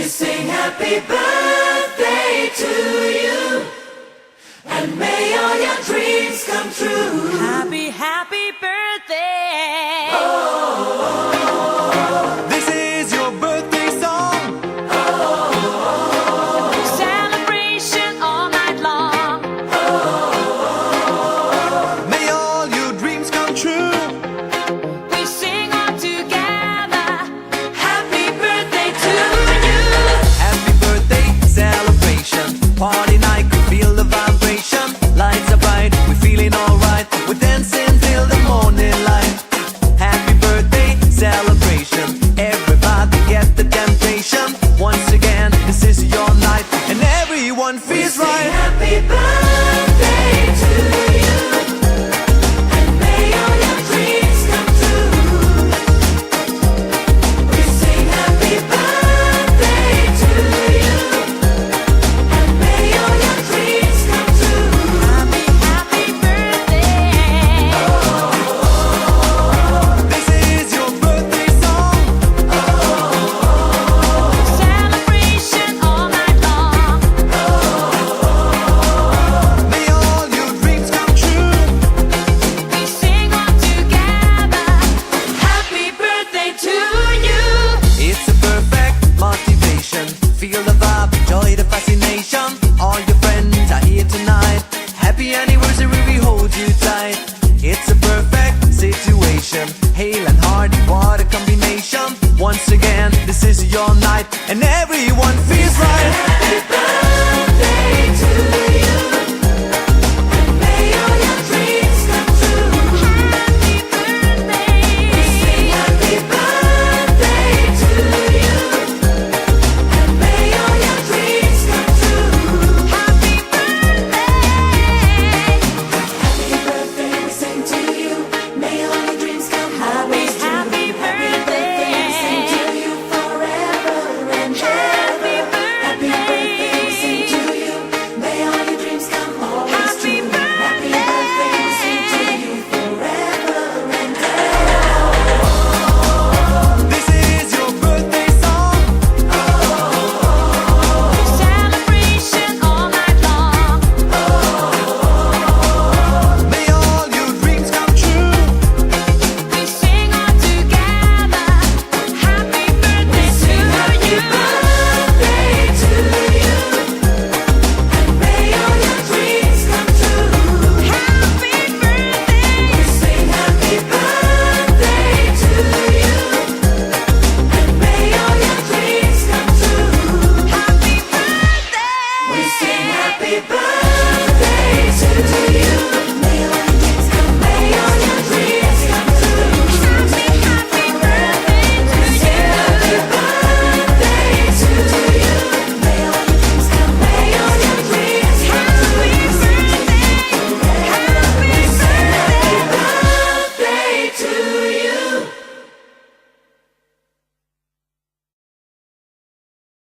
sing happy birthday to you, and may all your dreams come true. Happy, happy birthday. This is your birthday song. Celebration all night long. May all your dreams come true. We sing all together. Happy birthday to you. Happy birthday celebration. Party night, could feel the vibration. Lights are bright, we're feeling alright. We're dancing till the morning light. Happy birthday celebration. Everybody get the temptation. Once again, this is your night, and everyone feels Sing right. happy birthday to you, and may all your dreams come true. We sing happy birthday to you, and may all your dreams come true. Happy, happy birthday. This is your birthday song. Celebration all night long. May all your dreams come true. We sing all together. Happy birthday to you. It's a perfect motivation. Feel the vibe, enjoy the fascination. All your friends are here tonight. Happy anniversary, we hold you tight. It's a perfect situation. Hale and hard, what a combination. Once again, this is your night, and everyone feels right. Happy birthday